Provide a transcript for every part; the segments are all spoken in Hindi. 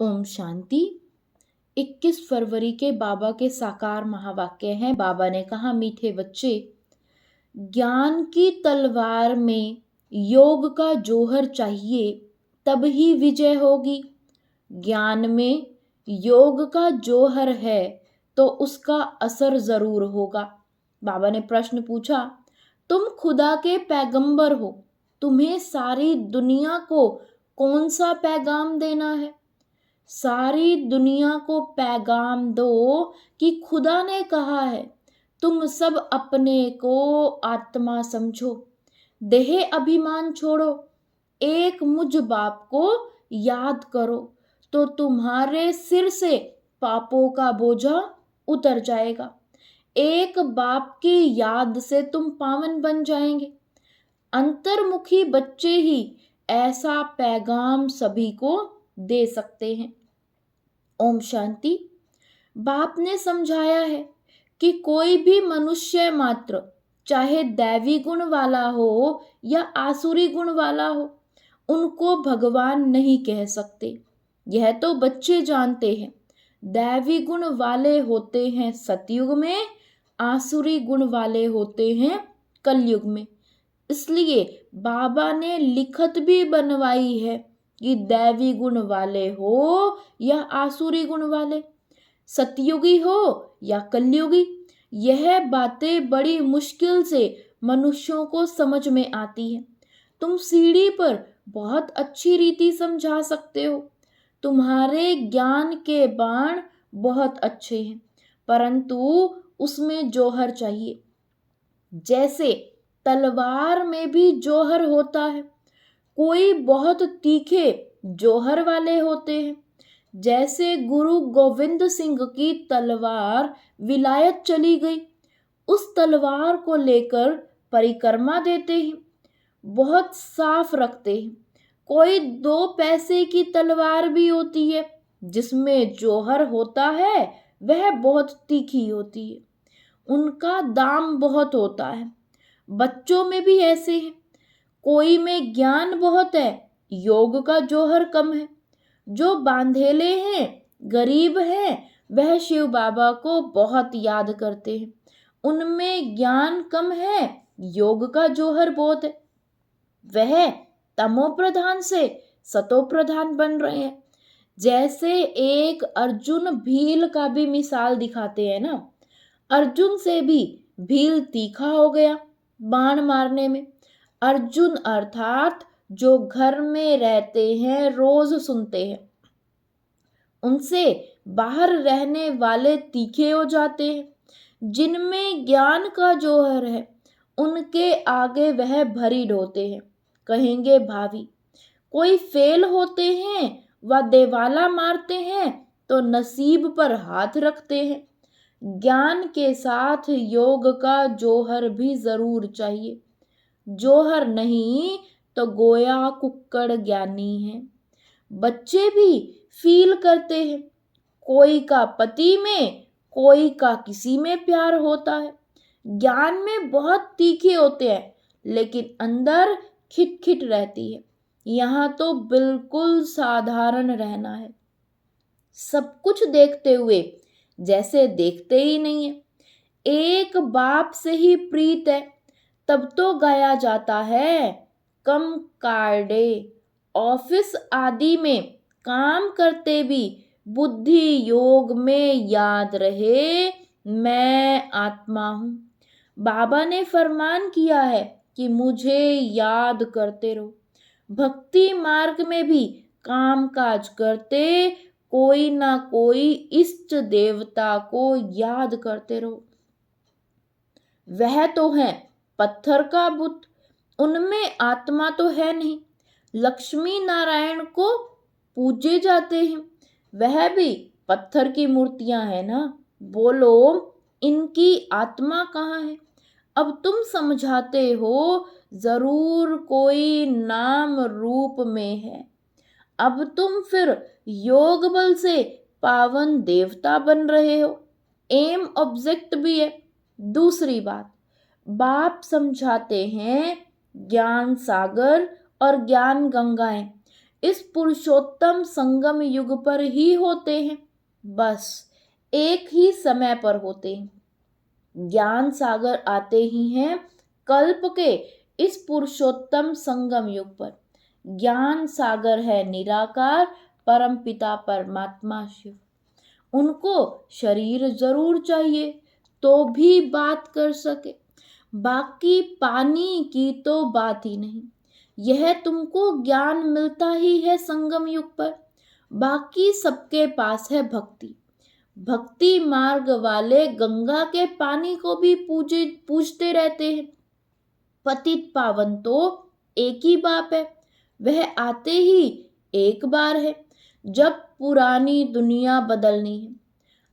ओम शांति। 21 फरवरी के बाबा के साकार महावाक्य हैं। बाबा ने कहा, मीठे बच्चे, ज्ञान की तलवार में योग का जोहर चाहिए, तब ही विजय होगी। ज्ञान में योग का जोहर है तो उसका असर जरूर होगा। बाबा ने प्रश्न पूछा, तुम खुदा के पैगंबर हो, तुम्हें सारी दुनिया को कौन सा पैगाम देना है? सारी दुनिया को पैगाम दो कि खुदा ने कहा है, तुम सब अपने को आत्मा समझो, देह अभिमान छोड़ो, एक मुझ बाप को याद करो, तो तुम्हारे सिर से पापों का बोझा उतर जाएगा। एक बाप की याद से तुम पावन बन जाएंगे। अंतर्मुखी बच्चे ही ऐसा पैगाम सभी को दे सकते हैं। ओम शांति। बाप ने समझाया है कि कोई भी मनुष्य मात्र, चाहे दैवी गुण वाला हो या आसुरी गुण वाला हो, उनको भगवान नहीं कह सकते। यह तो बच्चे जानते हैं। दैवी गुण वाले होते हैं सतयुग में, आसुरी गुण वाले होते हैं कलयुग में। इसलिए बाबा ने लिखत भी बनवाई है कि दैवी गुण वाले हो या आसुरी गुण वाले, सतयुगी हो या कलयुगी, यह बातें बड़ी मुश्किल से मनुष्यों को समझ में आती है। तुम सीढ़ी पर बहुत अच्छी रीति समझा सकते हो, तुम्हारे ज्ञान के बाण बहुत अच्छे हैं, परंतु उसमें जोहर चाहिए। जैसे तलवार में भी जोहर होता है। कोई बहुत तीखे जोहर वाले होते हैं। जैसे गुरु गोविंद सिंह की तलवार विलायत चली गई, उस तलवार को लेकर परिक्रमा देते हैं, बहुत साफ रखते हैं। कोई 2 पैसे की तलवार भी होती है, जिसमें जोहर होता है, वह बहुत तीखी होती है, उनका दाम बहुत होता है। बच्चों में भी ऐसे हैं। कोई में ज्ञान बहुत है, योग का जोहर कम है। जो बांधेले हैं, गरीब हैं, वह शिव बाबा को बहुत याद करते हैं। उनमें ज्ञान कम है, योग का जोहर बहुत है। वह तमो प्रधान से सतो प्रधान बन रहे हैं। जैसे एक अर्जुन भील का भी मिसाल दिखाते हैं ना। अर्जुन से भी भील तीखा हो गया बाण मारने में। अर्जुन अर्थात जो घर में रहते हैं, रोज सुनते हैं, उनसे बाहर रहने वाले तीखे हो जाते हैं। जिनमें ज्ञान का जोहर है, उनके आगे वह भरी ढोते हैं, कहेंगे भावी। कोई फेल होते हैं व देवाला मारते हैं तो नसीब पर हाथ रखते हैं। ज्ञान के साथ योग का जोहर भी जरूर चाहिए। जोहर नहीं तो गोया कुक्कड़ ज्ञानी है। बच्चे भी फील करते हैं। कोई का पति में, कोई का किसी में प्यार होता है। ज्ञान में बहुत तीखे होते हैं, लेकिन अंदर खिटखिट रहती है। यहाँ तो बिल्कुल साधारण रहना है, सब कुछ देखते हुए जैसे देखते ही नहीं है। एक बाप से ही प्रीत है, तब तो गाया जाता है, कम कार्डे। ऑफिस आदि में काम करते भी बुद्धि योग में याद रहे, मैं आत्मा हूं। बाबा ने फरमान किया है कि मुझे याद करते रहो। भक्ति मार्ग में भी काम काज करते कोई ना कोई इष्ट देवता को याद करते रहो। वह तो है पत्थर का बुत, उनमें आत्मा तो है नहीं। लक्ष्मी नारायण को पूजे जाते हैं, वह भी पत्थर की मूर्तियां हैं ना। बोलो, इनकी आत्मा कहाँ है? अब तुम समझाते हो, जरूर कोई नाम रूप में है। अब तुम फिर योग बल से पावन देवता बन रहे हो। एम ऑब्जेक्ट भी है। दूसरी बात, बाप समझाते हैं ज्ञान सागर और ज्ञान गंगाएं, इस पुरुषोत्तम संगम युग पर ही होते हैं, बस एक ही समय पर होते हैं। ज्ञान सागर आते ही हैं कल्प के इस पुरुषोत्तम संगम युग पर। ज्ञान सागर है निराकार परम पिता परमात्मा शिव। उनको शरीर जरूर चाहिए तो भी बात कर सके, बाकी पानी की तो बात ही नहीं। यह तुमको ज्ञान मिलता ही है संगम युग पर। बाकी सबके पास है भक्ति। भक्ति मार्ग वाले गंगा के पानी को भी पूजते रहते हैं। पतित पावन तो एक ही बाप है, वह आते ही एक बार है जब पुरानी दुनिया बदलनी है।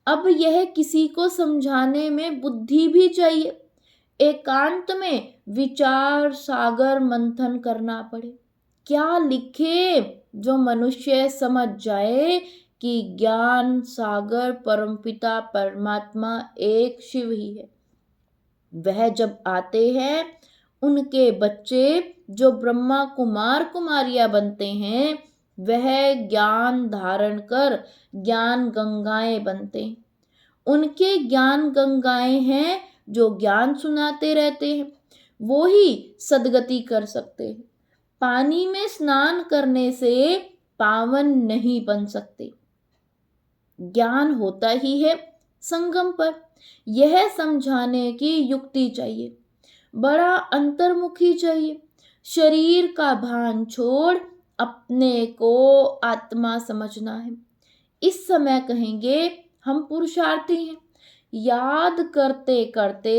अब यह किसी को समझाने में बुद्धि भी चाहिए, एकांत में विचार सागर मंथन करना पड़े। क्या लिखे जो मनुष्य समझ जाए कि ज्ञान सागर परमपिता परमात्मा एक शिव ही है। वह जब आते हैं उनके बच्चे जो ब्रह्मा कुमार कुमारियां बनते हैं, वह ज्ञान धारण कर ज्ञान गंगाएं बनते हैं। उनके ज्ञान गंगाएं हैं जो ज्ञान सुनाते रहते हैं, वो ही सदगति कर सकते हैं। पानी में स्नान करने से पावन नहीं बन सकते। ज्ञान होता ही है संगम पर। यह समझाने की युक्ति चाहिए, बड़ा अंतर्मुखी चाहिए। शरीर का भान छोड़ अपने को आत्मा समझना है। इस समय कहेंगे हम पुरुषार्थी हैं। याद करते करते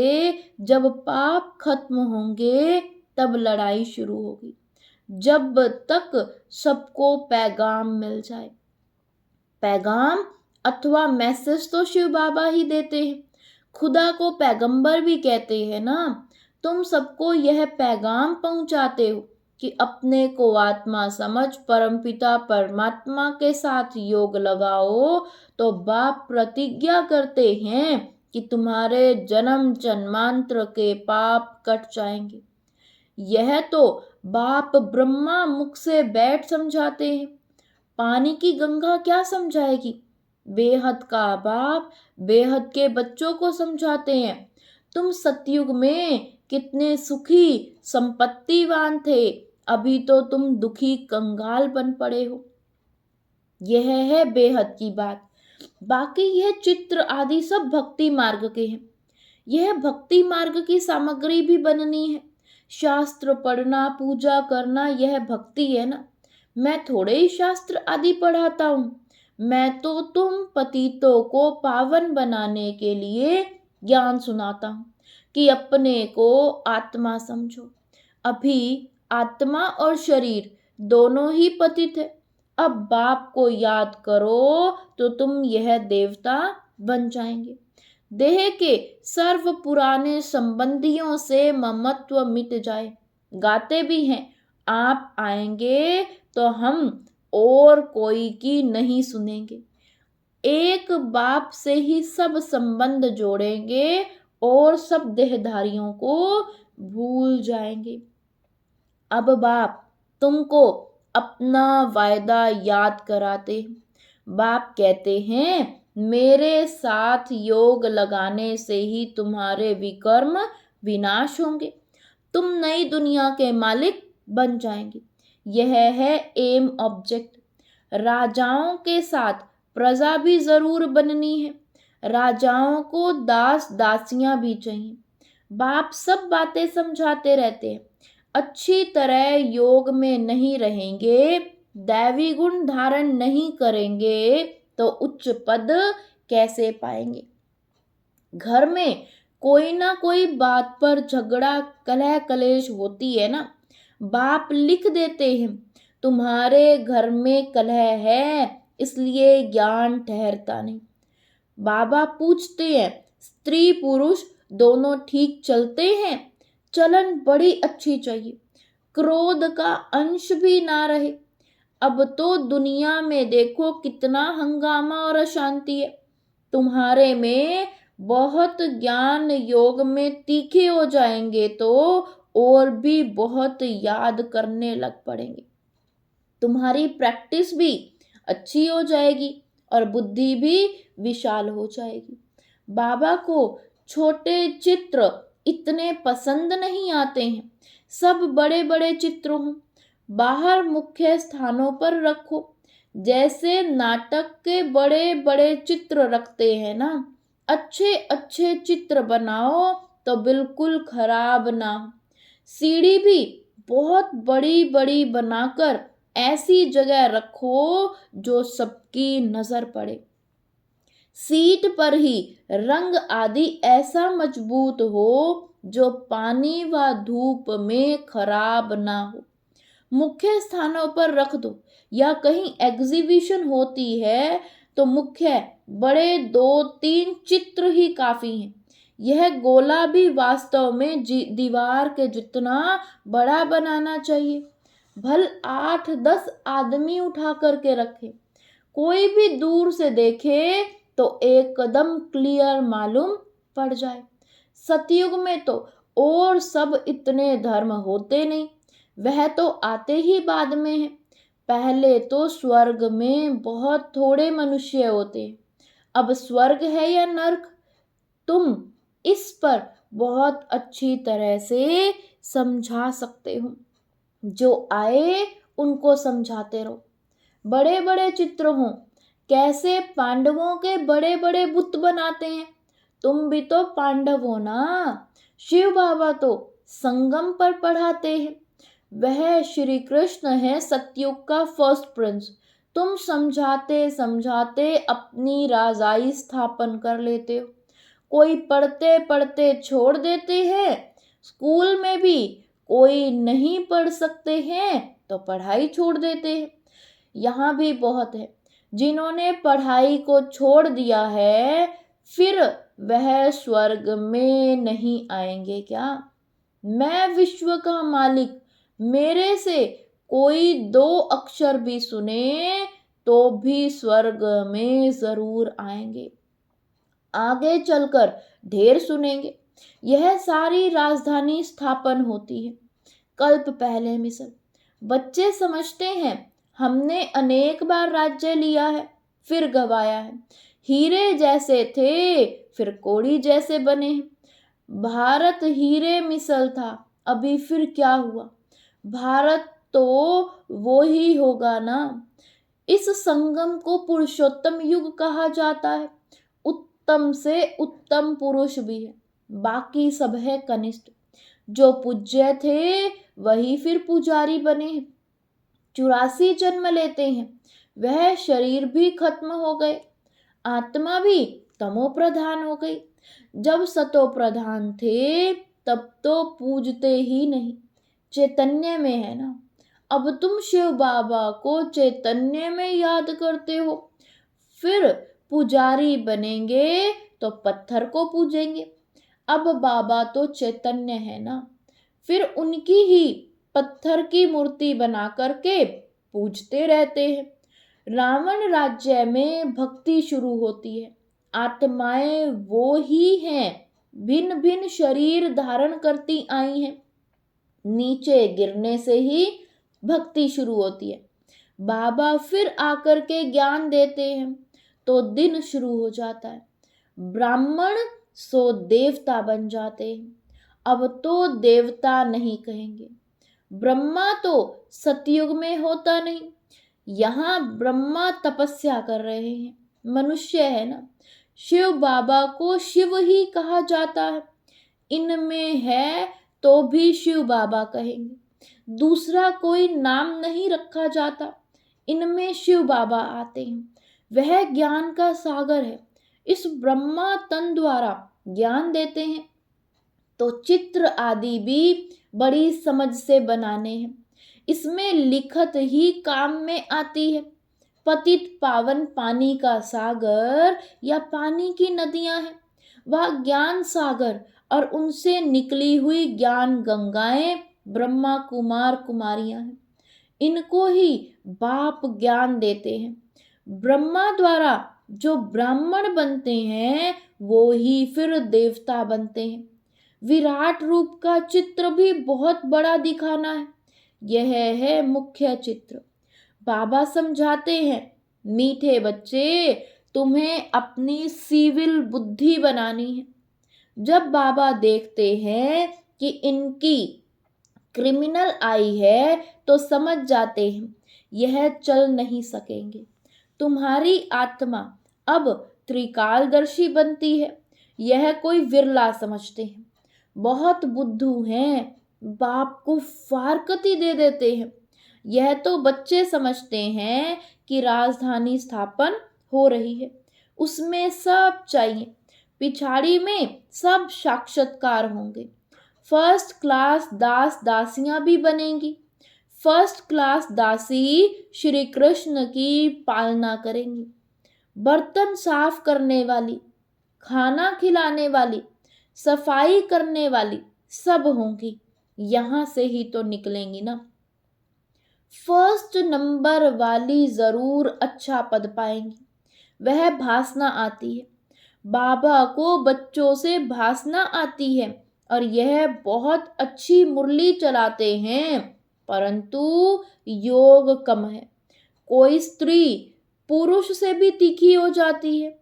जब पाप खत्म होंगे तब लड़ाई शुरू होगी, जब तक सबको पैगाम मिल जाए। पैगाम अथवा मैसेज तो शिव बाबा ही देते हैं। खुदा को पैगंबर भी कहते हैं ना। तुम सबको यह पैगाम पहुंचाते हो कि अपने को आत्मा समझ परमपिता परमात्मा के साथ योग लगाओ, तो बाप प्रतिज्ञा करते हैं कि तुम्हारे जन्म जन्मांतर के पाप कट जाएंगे। यह तो बाप ब्रह्मा मुख से बैठ समझाते हैं। पानी की गंगा क्या समझाएगी? बेहद का बाप बेहद के बच्चों को समझाते हैं। तुम सतयुग में कितने सुखी संपत्तिवान थे, अभी तो तुम दुखी कंगाल बन पड़े हो। यह है बेहद की बात। बाकी यह चित्र आदि सब भक्ति मार्ग के हैं। यह भक्ति मार्ग की सामग्री भी बननी है। शास्त्र पढ़ना पूजा करना यह भक्ति है ना। मैं थोड़े ही शास्त्र आदि पढ़ाता हूँ, मैं तो तुम पतितों को पावन बनाने के लिए ज्ञान सुनाता हूँ कि अपने को आत्मा समझो। अभी आत्मा और शरीर दोनों ही पतित है। अब बाप को याद करो तो तुम यह देवता बन जाएंगे। देह के सर्व पुराने संबंधियों से ममत्व मिट जाए। गाते भी हैं, आप आएंगे तो हम और कोई की नहीं सुनेंगे। एक बाप से ही सब संबंध जोड़ेंगे और सब देहधारियों को भूल जाएंगे। अब बाप तुमको अपना वायदा याद कराते हैं। बाप कहते हैं मेरे साथ योग लगाने से ही तुम्हारे विकर्म विनाश होंगे, तुम नई दुनिया के मालिक बन जाएंगे। यह है एम ऑब्जेक्ट। राजाओं के साथ प्रजा भी जरूर बननी है। राजाओं को दास दासियां भी चाहिए। बाप सब बातें समझाते रहते हैं। अच्छी तरह योग में नहीं रहेंगे, दैवी गुण धारण नहीं करेंगे तो उच्च पद कैसे पाएंगे। घर में कोई ना कोई बात पर झगड़ा कलह कलेश होती है ना। बाप लिख देते हैं तुम्हारे घर में कलह है, इसलिए ज्ञान ठहरता नहीं। बाबा पूछते हैं स्त्री पुरुष दोनों ठीक चलते हैं? चलन बड़ी अच्छी चाहिए, क्रोध का अंश भी ना रहे। अब तो दुनिया में देखो कितना हंगामा और अशांति है। तुम्हारे में बहुत ज्ञान योग में तीखे हो जाएंगे तो और भी बहुत याद करने लग पड़ेंगे। तुम्हारी प्रैक्टिस भी अच्छी हो जाएगी और बुद्धि भी विशाल हो जाएगी। बाबा को छोटे चित्र इतने पसंद नहीं आते हैं, सब बड़े बड़े चित्र हों, बाहर मुख्य स्थानों पर रखो। जैसे नाटक के बड़े बड़े चित्र रखते हैं ना, अच्छे अच्छे चित्र बनाओ तो बिल्कुल खराब ना हो। सीढ़ी भी बहुत बड़ी बड़ी बनाकर ऐसी जगह रखो जो सबकी नजर पड़े। सीट पर ही रंग आदि ऐसा मजबूत हो जो पानी व धूप में खराब ना हो। मुख्य स्थानों पर रख दो, या कहीं एग्जीबिशन होती है तो मुख्य बड़े 2-3 चित्र ही काफी हैं। यह गोला भी वास्तव में दीवार के जितना बड़ा बनाना चाहिए। भल 8-10 आदमी उठा करके रखे, कोई भी दूर से देखे तो एकदम क्लियर मालूम पड़ जाए। सतयुग में तो और सब इतने धर्म होते नहीं, वह तो आते ही बाद में है। पहले तो स्वर्ग में बहुत थोड़े मनुष्य होते हैं। अब स्वर्ग है या नर्क, तुम इस पर बहुत अच्छी तरह से समझा सकते हो। जो आए उनको समझाते रहो। बड़े बड़े चित्र हों, कैसे पांडवों के बड़े बड़े बुत बनाते हैं। तुम भी तो पांडव हो ना। शिव बाबा तो संगम पर पढ़ाते हैं, वह श्री कृष्ण है सतयुग का फर्स्ट प्रिंस। तुम समझाते समझाते अपनी राजाई स्थापन कर लेते हो। कोई पढ़ते पढ़ते छोड़ देते हैं, स्कूल में भी कोई नहीं पढ़ सकते हैं तो पढ़ाई छोड़ देते हैं। यहाँ भी बहुत है जिन्होंने पढ़ाई को छोड़ दिया है, फिर वह स्वर्ग में नहीं आएंगे क्या। मैं विश्व का मालिक, मेरे से कोई 2 अक्षर भी सुने तो भी स्वर्ग में जरूर आएंगे। आगे चलकर ढेर सुनेंगे। यह सारी राजधानी स्थापन होती है कल्प पहले मिस्र। बच्चे समझते हैं हमने अनेक बार राज्य लिया है फिर गवाया है। हीरे जैसे थे फिर कोड़ी जैसे बने हैं। भारत हीरे मिसल था, अभी फिर क्या हुआ। भारत तो वो ही होगा ना। इस संगम को पुरुषोत्तम युग कहा जाता है। उत्तम से उत्तम पुरुष भी है, बाकी सब है कनिष्ठ। जो पूज्य थे वही फिर पुजारी बने हैं। 84 जन्म लेते हैं, वह शरीर भी खत्म हो गए, आत्मा भी तमो प्रधान हो गई। जब सतो प्रधान थे तब तो पूजते ही नहीं, चैतन्य में है ना। अब तुम शिव बाबा को चैतन्य में याद करते हो, फिर पुजारी बनेंगे तो पत्थर को पूजेंगे। अब बाबा तो चैतन्य है ना, फिर उनकी ही पत्थर की मूर्ति बना करके पूजते रहते हैं। रावण राज्य में भक्ति शुरू होती है। आत्माएं वो ही हैं, भिन्न भिन्न शरीर धारण करती आई हैं। नीचे गिरने से ही भक्ति शुरू होती है। बाबा फिर आकर के ज्ञान देते हैं तो दिन शुरू हो जाता है। ब्राह्मण सो देवता बन जाते हैं। अब तो देवता नहीं कहेंगे। ब्रह्मा तो सतयुग में होता नहीं, यहाँ ब्रह्मा तपस्या कर रहे हैं, मनुष्य है ना। शिव बाबा को शिव ही कहा जाता है। इनमें है तो भी शिव बाबा कहेंगे, दूसरा कोई नाम नहीं रखा जाता। इनमें शिव बाबा आते हैं, वह ज्ञान का सागर है। इस ब्रह्मा तन द्वारा ज्ञान देते हैं तो चित्र आदि भी बड़ी समझ से बनाने हैं। इसमें लिखत ही काम में आती है। पतित पावन पानी का सागर या पानी की नदियां हैं, वह ज्ञान सागर और उनसे निकली हुई ज्ञान गंगाएं ब्रह्मा कुमार कुमारियां हैं। इनको ही बाप ज्ञान देते हैं। ब्रह्मा द्वारा जो ब्राह्मण बनते हैं वो ही फिर देवता बनते हैं। विराट रूप का चित्र भी बहुत बड़ा दिखाना है, यह है मुख्य चित्र। बाबा समझाते हैं, मीठे बच्चे, तुम्हें अपनी सिविल बुद्धि बनानी है। जब बाबा देखते हैं कि इनकी क्रिमिनल आई है तो समझ जाते हैं यह चल नहीं सकेंगे। तुम्हारी आत्मा अब त्रिकालदर्शी बनती है, यह कोई विरला समझते हैं। बहुत बुद्धू हैं, बाप को फारकती दे देते हैं। यह तो बच्चे समझते हैं कि राजधानी स्थापन हो रही है, उसमें सब चाहिए, पिछाड़ी में सब साक्षात्कार होंगे, फर्स्ट क्लास दास दासियां भी बनेंगी। फर्स्ट क्लास दासी श्री कृष्ण की पालना करेंगी। बर्तन साफ करने वाली, खाना खिलाने वाली, सफाई करने वाली सब होंगी। यहां से ही तो निकलेंगी ना। फर्स्ट नंबर वाली जरूर अच्छा पद पाएंगी। वह भाषना आती है, बाबा को बच्चों से भाषना आती है और यह बहुत अच्छी मुरली चलाते हैं, परंतु योग कम है। कोई स्त्री पुरुष से भी तीखी हो जाती है।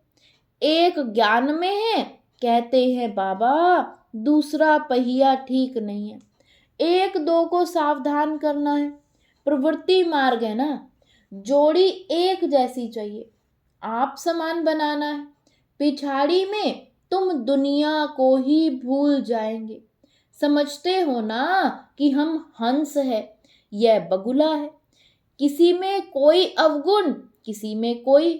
एक ज्ञान में है, कहते हैं बाबा दूसरा पहिया ठीक नहीं है, एक दो को सावधान करना है। प्रवृत्ति मार्ग है ना, जोड़ी एक जैसी चाहिए, आप समान बनाना है। पिछाड़ी में तुम दुनिया को ही भूल जाएंगे। समझते हो ना कि हम हंस है, यह बगुला है। किसी में कोई अवगुण, किसी में कोई।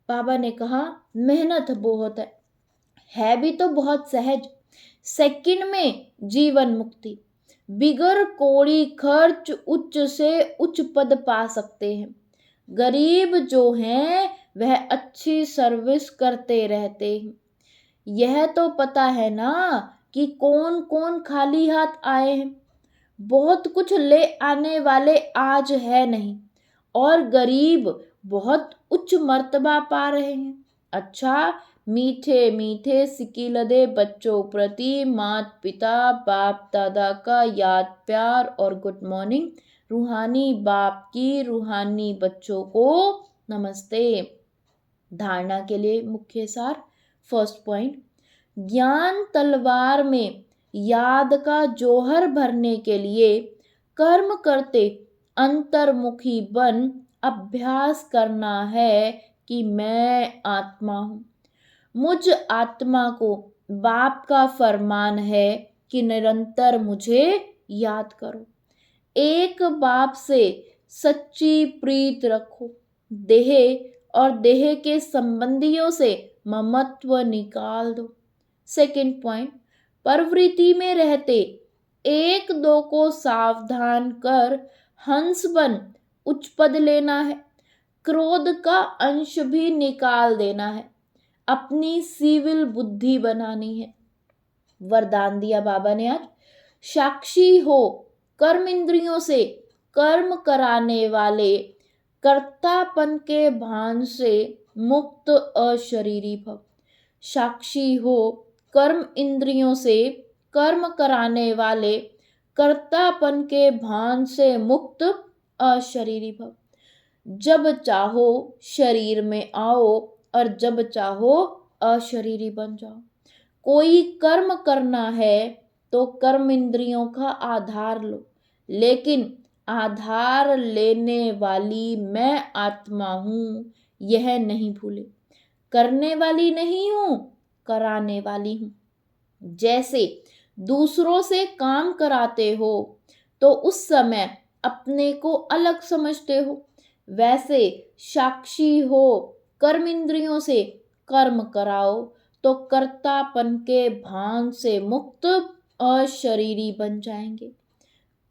बाबा ने कहा मेहनत बहुत है भी तो बहुत सहज। सेकंड में जीवन मुक्ति, बिगर कोड़ी खर्च उच्च से उच्च पद पा सकते हैं। गरीब जो हैं वह अच्छी सर्विस करते रहते हैं। यह तो पता है ना कि कौन कौन खाली हाथ आए हैं। बहुत कुछ ले आने वाले आज है नहीं, और गरीब बहुत उच्च मर्तबा पा रहे हैं। अच्छा, मीठे मीठे सिकिलदे बच्चों प्रति माता पिता बाप दादा का याद प्यार और गुड मॉर्निंग। रूहानी बाप की रूहानी बच्चों को नमस्ते। धारणा के लिए मुख्य सार। फर्स्ट पॉइंट, ज्ञान तलवार में याद का जौहर भरने के लिए कर्म करते अंतर्मुखी बन अभ्यास करना है कि मैं आत्मा हूं। मुझ आत्मा को बाप का फरमान है कि निरंतर मुझे याद करो। एक बाप से सच्ची प्रीत रखो। देह और देह के संबंधियों से ममत्व निकाल दो। सेकंड पॉइंट, प्रवृत्ति में रहते एक दो को सावधान कर हंस बन उच्च पद लेना है। क्रोध का अंश भी निकाल देना है। अपनी सिविल बुद्धि बनानी है। वरदान दिया बाबा ने आज, साक्षी हो कर्म इंद्रियों से कर्म कराने वाले, कर्तापन के भान से मुक्त अशरीरी भव। साक्षी हो कर्म इंद्रियों से कर्म कराने वाले, कर्तापन के भान से मुक्त अशरीरी भव। जब चाहो शरीर में आओ और जब चाहो अशरीरी बन जाओ। कोई कर्म करना है तो कर्म इंद्रियों का आधार लो, लेकिन आधार लेने वाली मैं आत्मा हूं यह नहीं भूले। करने वाली नहीं हूं, कराने वाली हूं। जैसे दूसरों से काम कराते हो तो उस समय अपने को अलग समझते हो, वैसे साक्षी हो कर्म इंद्रियों से कर्म कराओ तो कर्तापन के भान से मुक्त अशरीरी बन जाएंगे।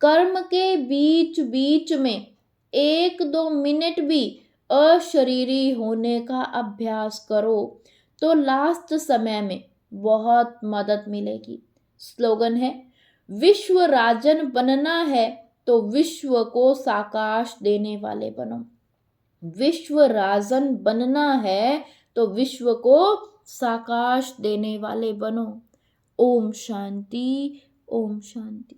कर्म के बीच बीच में एक दो मिनट भी अशरीरी होने का अभ्यास करो तो लास्ट समय में बहुत मदद मिलेगी। स्लोगन है, विश्व राजन बनना है तो विश्व को साकाश देने वाले बनो। विश्व राजन बनना है तो विश्व को साकाश देने वाले बनो। ओम शांति, ओम शांति।